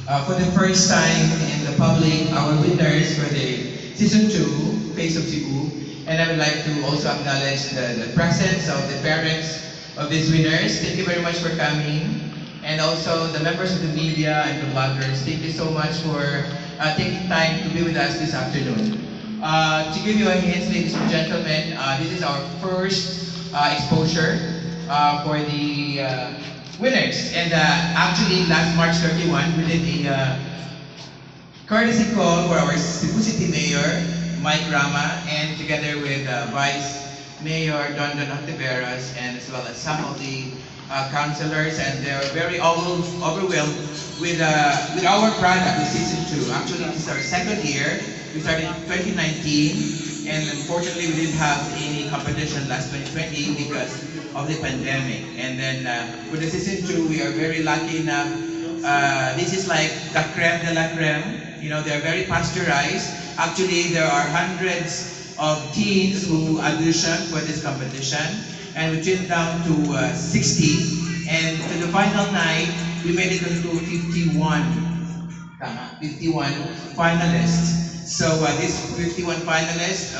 For the first time in the public, our winners for the season 2, Face of Cebu. And I would like to also acknowledge the presence of the parents of these winners. Thank you very much for coming. And also the members of the media and the bloggers. Thank you so much for taking time to be with us this afternoon. To give you a hint, ladies and gentlemen, this is our first exposure for the winners. And actually, last March 31, we did a courtesy call for our Cebu City Mayor, Mike Rama, and together with Vice Mayor Don Ontiveros, and as well as some of the councilors, and they're very overwhelmed with our product in season 2. Actually, this is our second year. We started in 2019, and unfortunately, we didn't have any competition last 2020 because of the pandemic. And then with the season 2, we are very lucky enough. This is like the creme de la creme. You know, they're very pasteurized. Actually, there are hundreds of teens who auditioned for this competition, and we trimmed down to 60. And to the final night, we made it into 51. 51 finalists. So these 51 finalists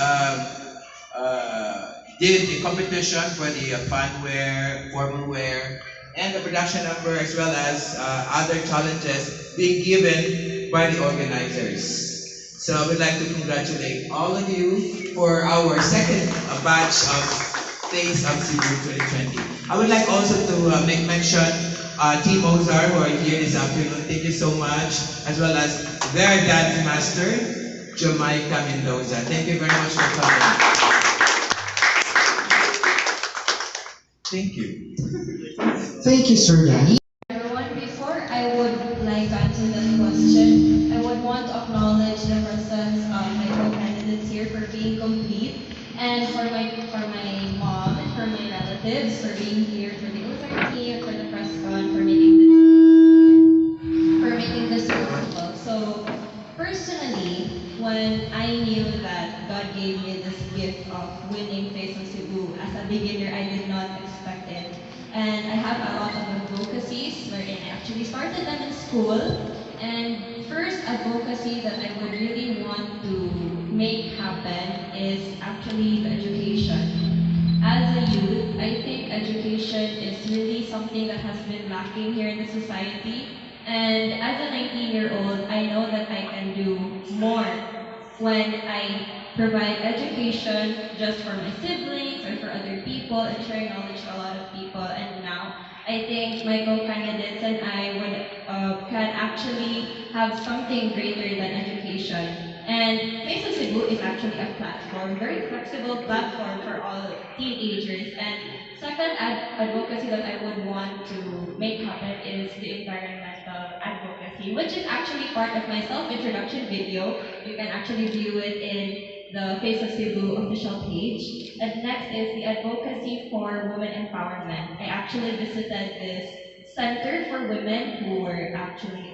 did a competition for the fun wear, formal wear, and the production number, as well as other challenges being given by the organizers. So I would like to congratulate all of you for our second batch of Face of Cebu 2020. I would like also to make mention Team Ozar who are here this afternoon. Thank you so much, as well as their dance master, Jamaica Mendoza. Thank you very much for coming. Thank you. Thank you, Sir Danny. Everyone, before I would like to answer that question, I would want to acknowledge the presence of my co-candidates here for being complete, and for my mom and for my relatives for being here, for the entire team, for the press con, for making this possible. So personally, when I knew that God gave me this gift of winning Face of Cebu, as a beginner, I did not expect it. And I have a lot of advocacies wherein I actually started them in school. And first advocacy that I would really want to make happen is actually the education. As a youth, I think education is really something that has been lacking here in the society. And as a 19-year-old, I know that I can do more when I provide education just for my siblings or for other people and share knowledge to a lot of people. And now I think my co-candidates and I would can actually have something greater than education. And Face of Cebu is actually a platform, very flexible platform for all teenagers. And second advocacy that I would want to make happen is the environmental advocacy, which is actually part of my self-introduction video. You can actually view it in the Face of Cebu official page. And next is the advocacy for women empowerment. I actually visited this center for women who were actually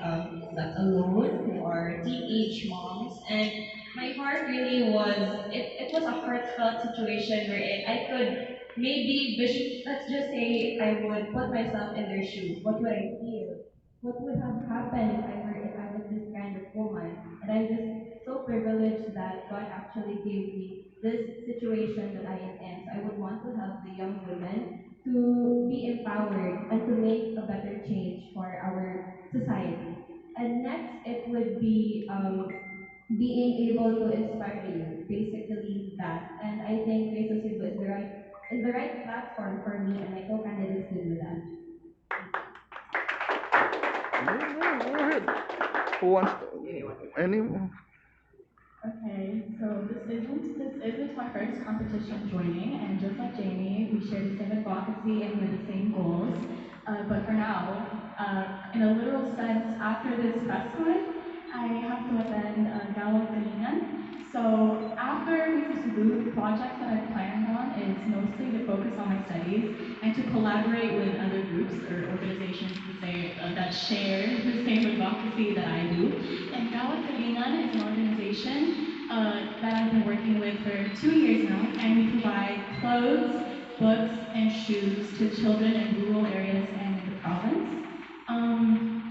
left alone, who are teenage moms. And my heart really was, it was a heartfelt situation wherein I could maybe, let's just say I would put myself in their shoes. What would I feel? What would have happened if I was this kind of woman? And I'm just so privileged that God actually gave me this situation that I am in. So I would want to help the young women to be empowered and to make a better change for our society. And next, it would be being able to inspire you, basically that. And I think Face of Cebu is the right platform for me and my co-candidates to do that. Go ahead. Who wants to, anyone? Okay, so this is my first competition joining, and just like Jamie, we share the same advocacy and we have the same goals. But for now, in a literal sense, after this press con, I have to attend Gawang Kalingan. So after Face of Cebu, the project that I planned on is mostly to focus on my studies and to collaborate with other groups or organizations that share the same advocacy that I do. And Gawang Kalingan is an organization that I've been working with for 2 years now, and we provide clothes, books, and shoes to children in rural areas and in the province.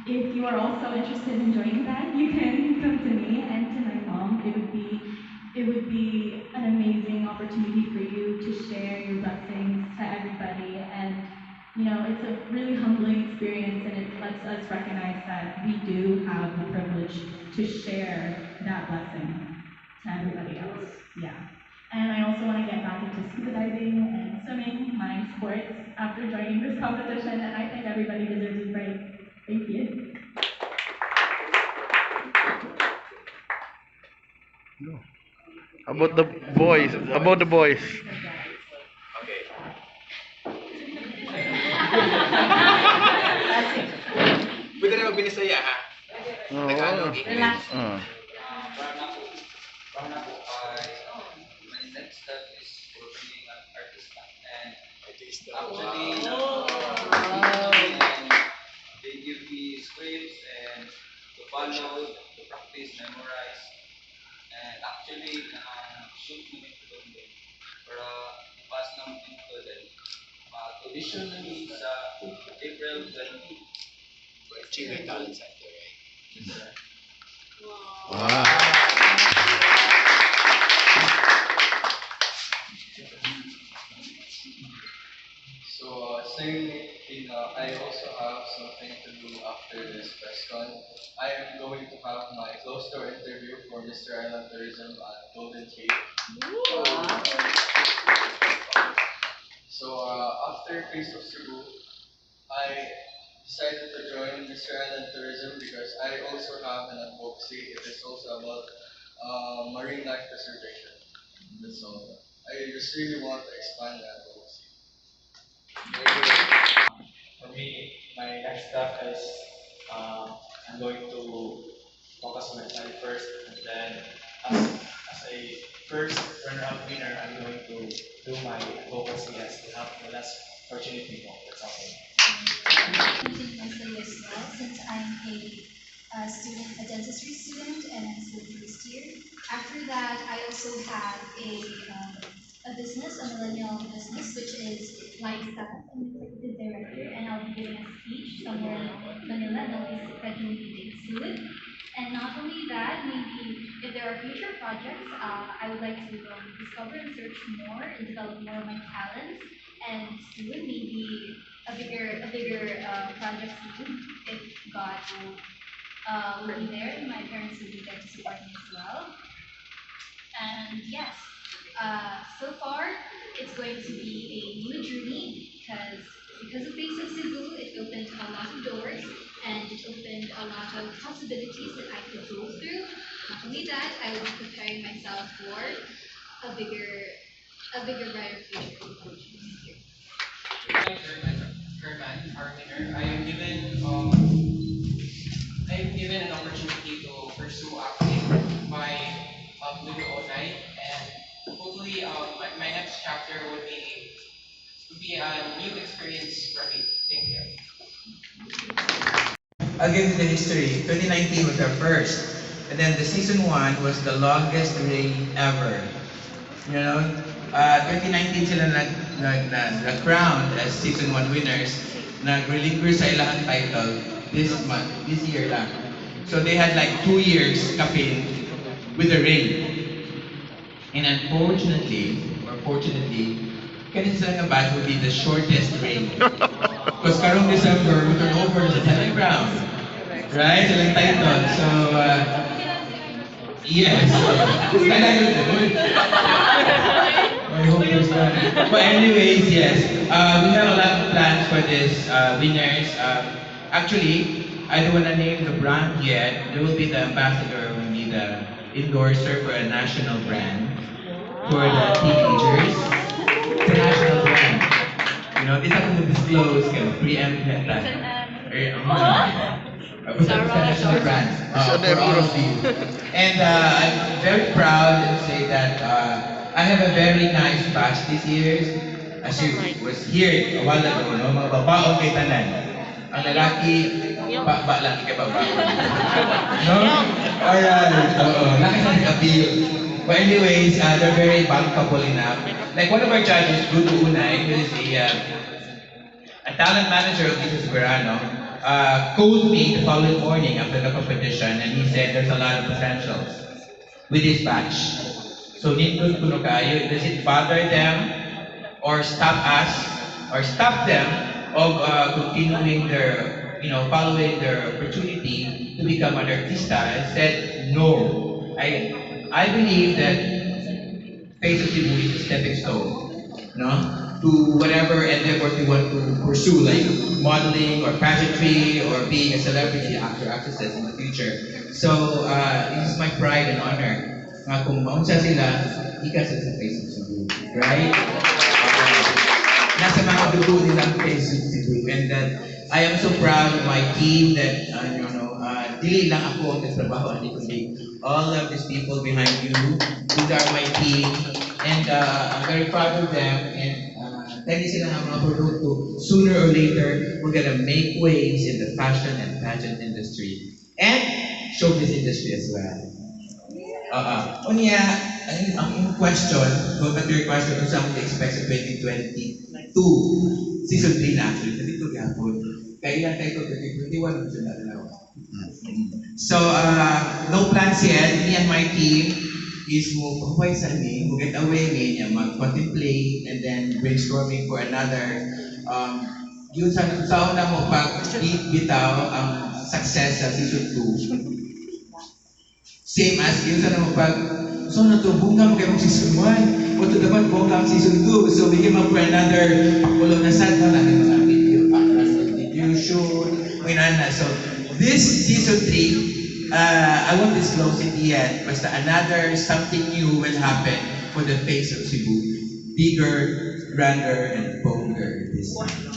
If you are are also interested in joining that, you can come to me and to my mom. It would be an amazing opportunity for you to share your blessings to everybody. And it's a really humbling experience, and it lets us recognize that we do have the privilege to share that blessing to everybody else. Yeah. And I also want to get back into scuba diving and swimming, my sports, after joining this competition, and I think everybody deserves a break. Thank you. No. About the boys. About the boys. Okay. Pwede na magbinisaya ha? Oo. Tagalog, English. Ah. My next step is for being an artist and actually they give me scripts and to follow, to practice, memorize, and actually shoot namin ito doon din para ipas namin ito din. Mag-audition namin sa April 20. Achieving talent center, right? Yes, sir. Wow. So, same thing, I also have something to do after this press con. I am going to have my closed door interview for Mr. Island Tourism at Golden Cape. So, after Face of Cebu, I decided to join Mr. Island Tourism because I also have an advocacy. It is also about marine life preservation. That's all. I just really want to expand that advocacy. For me, my next step is I'm going to focus on my study first, and then as a first runner-up winner, I'm going to do my advocacy as to help the less fortunate people. That's okay. Continuing my study as well, since I'm a dentistry student, and I'm still first year. After that, I also have a business, a millennial business, which is lifestyle. I'm the executive director, and I'll be giving a speech somewhere in Manila, and I'll be spreading the soon. And not only that, maybe if there are future projects, I would like to discover and search more and develop more of my talents. And soon, maybe a bigger project soon, if God will be there, and my parents will be there to support me as well. And yes, so far it's going to be a new journey because of Face of Cebu, it opened a lot of doors and it opened a lot of possibilities that I could go through. Not only that, I will be preparing myself for a bigger, brighter future in the future. Herman, our winner, I am given an opportunity to pursue acting by Blue Onay, and hopefully my next chapter would be a new experience for me. Thank you. I'll give you the history. 2019 was our first, and then the season 1 was the longest reign ever. 2019 sila na-crowned as season 1 winners, nag-relinquish sa ilang title this year lang. So they had like 2 years kapin with the reign. And unfortunately, or fortunately, kanina sila nga batch would be the shortest reign. Because karong December, we turn over the Danny Brown. Right? Silang title. So, yes. I hope there's not. But anyways, yes. We have a lot of plans for this winners. Actually, I don't want to name the brand yet. They will be the ambassador, will be the endorser for a national brand for the teenagers. It's a national brand. This I can disclose, preempt that. It's a national brand for all of you. And I'm very proud to say that I have a very nice batch this year. As you was here a while ago, mga babaon kay tanan. Ang lalaki, laki kay babaon. No? Alright, laki sa nag-appeal. But anyways, they're very bankable enough. Like one of our judges, Bruno Unay, who is a talent manager of Mrs. Verano. called me the following morning after the competition, and he said there's a lot of potentials with this batch. So nindot kuno kayo, does it bother them or stop us or stop them of continuing their, following their opportunity to become an artista? I said no. I believe that Face of Cebu is a stepping stone, no, to whatever endeavor you want to pursue, like modeling or pageantry or being a celebrity actor, actresses in the future. So this is my pride and honor. Nga kung maunsa sila, ika sa Face of Cebu, right? Nasa mga dugo nilang Face of Cebu, and that I am so proud of my team that dili lang ako ang nagtrabaho, kundi all of these people behind you. These are my team, and I'm very proud of them. And dahil sila ng mga produkto, sooner or later, we're gonna make waves in the fashion and pageant industry and showbiz industry as well. Unya, ang question, going back to your question, kung saan mo expect sa 2022, season 3 na actually, sabi ko gapon. Kaya tayo 2021, ang siya na. So, no plans yet. Me and my team is mo pahaway sa amin, mo get away niya, mag-contemplate, and then brainstorming for another, yun sa una mo pag bitaw ang success sa season 2. Same as yun sa mo pag, so na to, bunga mo kayo season 1, o to dapat bunga ang season 2, so we came up for another pakulo na sad na natin mga video shoot, so this season 3, I won't disclose it yet, but another something new will happen for the Face of Cebu. Bigger, grander, and bolder this time.